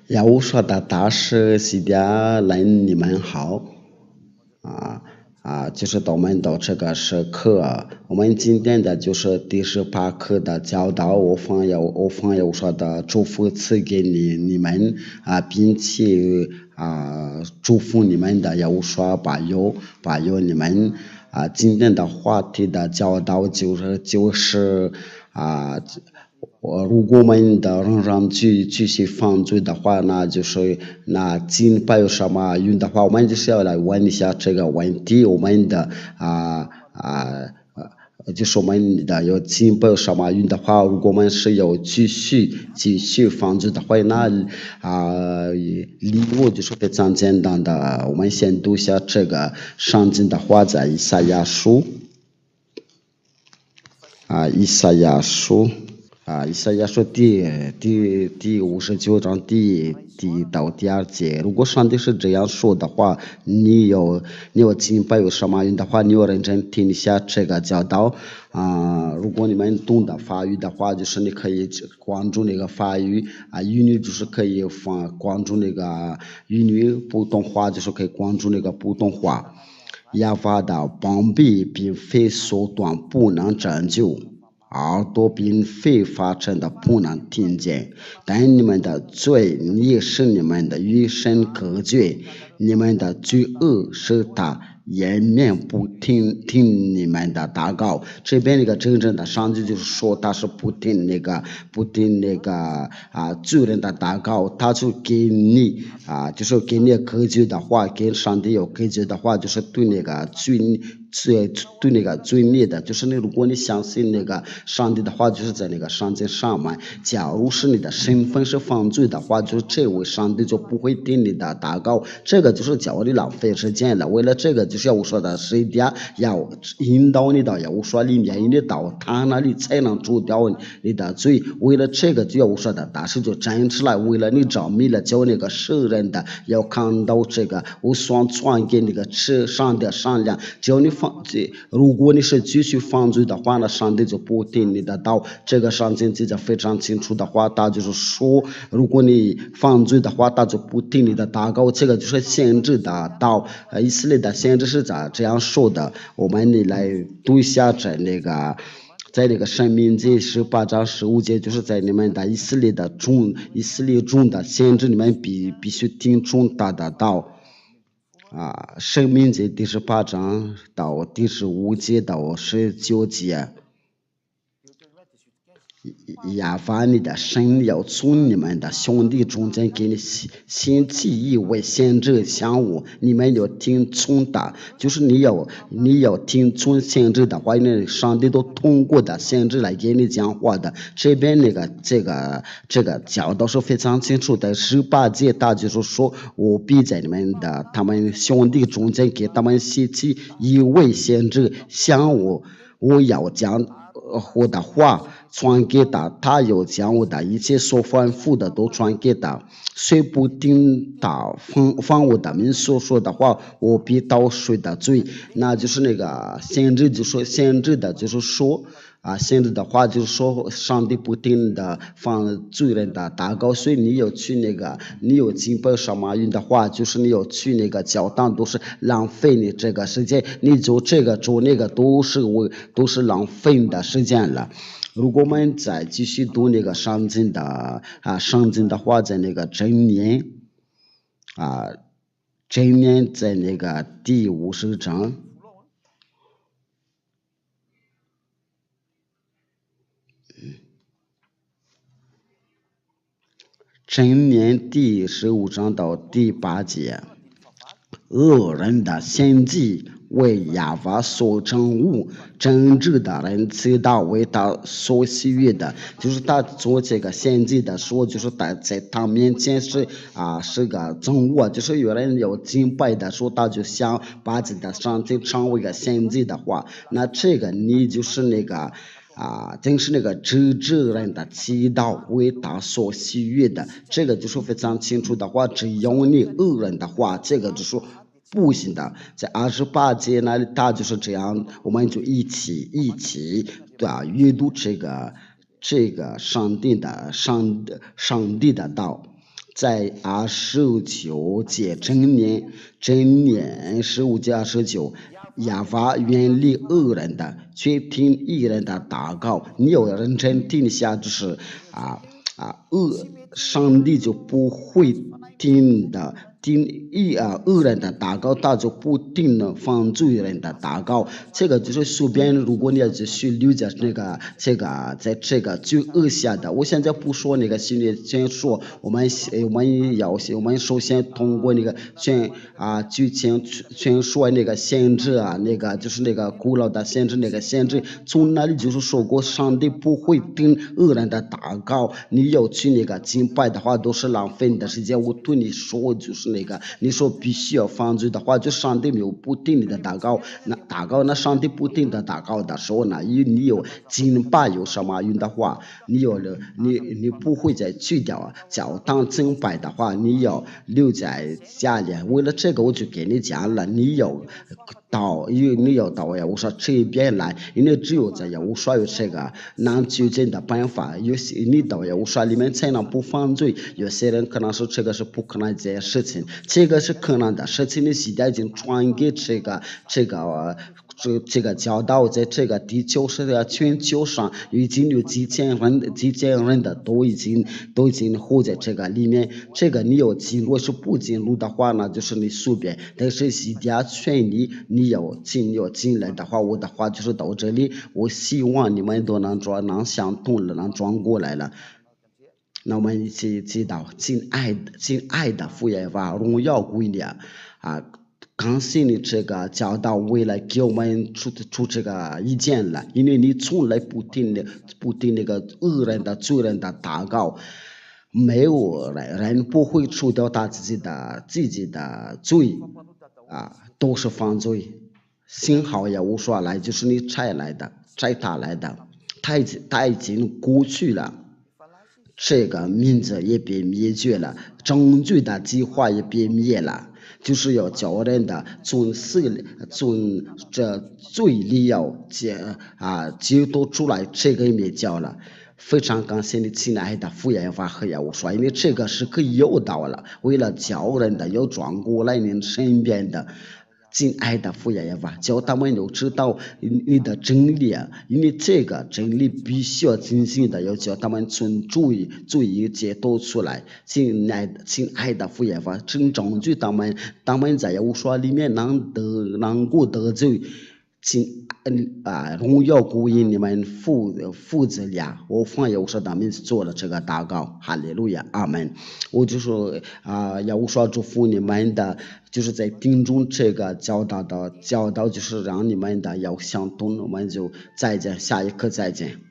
呀，我说的大师西的人你们好就是我们的这个时刻，我们今天的就是第18课的教导，我朋友说的祝福赐给你们并且祝福你们的，要说保佑你们今天的话题的教导就是啊。如果我们的仍然继续犯罪的话，那就是那敬拜有什么用的话，我们就是要来问一下这个问题。我们的就是我们的有敬拜有什么用的话，如果我们是有继续犯罪的话，那礼物就是非常简单的。我们先读一下这个圣经的话，在以赛亚书以赛亚书第59章到第2节，如果上帝是这样说的话，你有敬拜有什么用的话，你要认真听一下这个教导如果你们懂得法语的话，就是你可以关注那个法语英语就是可以关注那个英语，普通话就是可以关注那个普通话。亚法的膀臂并非缩短不能拯救。耳朵并非发沉的不能听见，但你们的罪也是你们的与神隔绝，你们的罪恶使他掩面不听你们的祷告。这边那个真正的上帝就是说他是不听那个罪人的祷告，他就给你就是给你隔绝的话，跟上帝有隔绝的话，就是对那个罪孽的，就是如果你相信那个上帝的话，就是在那个上帝上面。假如是你的身份是犯罪的话，就是这位上帝就不会听你的祷告。这个就是叫你浪费时间了。为了这个，就是要我说的谁的要引导你到要我说里面，你到他那里才能除掉你的罪。为了这个，就要我说的大师就站出来，为了你着迷了，叫那个世人的要看到这个，我想传给那个上的善良，叫你如果你是继续犯罪的话，那上帝就不听你的道。这个上帝记得非常清楚的话，他就是说，如果你犯罪的话，他就不听你的祷告。这个就是先知的道。以色列的先知是这样说的。我们来读一下在那个申命记18章15节，就是在你们的以色列中的先知，你们必须听从他的道。申命记第18章到第15节到19节。亚法你的神要从你们的兄弟中间给你兴起一位先知像我，你们要听从他，就是你要听从先知的话，因为上帝都通过的先知来给你讲话的。这边这个教导是非常清楚的。18节他就是说，我必在他们兄弟中间给他们兴起一位先知像我，我要讲我的话传给他，他又将我的一切所吩咐的都传给他。谁不听他放我的民所说的话，我必倒谁的罪。那就是那个先知的就是说先知的话就是说，上帝不听的放罪人的祷告，所以你有去你有敬拜什么用的话，就是你有去那个教堂，都是浪费你这个时间，你做这个做那个都是浪费你的时间了。如果我们再继续读那个圣经的话，在那个箴言在那个第50章。箴言第15章到第8节。恶人的献祭为亚法所憎恶，正直的人祈祷为他所喜悦的。就是他做这个献祭的时候，就是在他面前是个憎恶，就是有人有敬拜的时候，他就想把自己的上帝成为一个献祭的话，那这个你就是真是那个正直人的祈祷为他所喜悦的。这个就是非常清楚的话，只要你恶人的话，这个就是不行的。在28节那里，他就是这样，我们就一起阅读这个上帝的道。在29节箴言15:29，亚法远离恶人的，却听义人的祷告。你要认真听下，就是上帝就不会听恶人的祷告，他就不听了犯罪人的祷告。这个就是随便，如果你要去了解在这个最恶下的，我现在不说那个心理，先说我们首先通过那个全说那个先知那个就是那个古老的先知，从那里就是说过，上帝不会听恶人的祷告。你要去那个敬拜的话，都是浪费你的时间。我对你说，就是那个你说必须要犯罪的话，就上帝没有不听你的祷告。那上帝不听的祷告的时候呢，你有敬拜有什么用的话，你不会再去掉教堂敬拜的话，你要留在家里。为了这个，我就给你讲了，你要到我说这边来，因为只有在我说有这个能纠正的办法。有些你到我说里面才能不犯罪，有些人可能说这个是不可能这件事情，这个是可能的事情。你现在已经传给这个教导，在这个地球全球上已经有几千人的都已经活在这个里面。这个你要进入，是不进入的话呢，就是你随便。但是现在劝你要进来的话，我的话就是到这里。我希望你们都能想通了，能转过来了。那我们一起祈祷，亲爱的父耶和华，荣耀归你感谢你这个教导，为了给我们出这个意见了，因为你从来不听那个恶人的罪人的祷告，没有人不会除掉他自己的罪都是犯罪。幸好也无所来，就是你拆他来的，他已经过去了。这个民族也被灭绝了，整罪的计划也被灭了，就是要叫人的从这罪里要解脱出来，这个也灭掉了。非常感谢你亲爱的父耶和华和耶和华，因为这个是可以诱导了，为了教人的要转过来你身边的。亲爱的父耶和华，叫他们都知道你的真理因为这个真理必须要进行的，要叫他们从罪解脱出来。亲爱的父耶和华，真证据他们在耶和华里面能够得罪。荣耀归于你们父子俩，我奉耶和华的名字做了这个祷告，哈利路亚，阿门。我就说耶和华祝福你们的，就是在听中这个教导，就是让你们的要相通。我们就再见，下一课再见。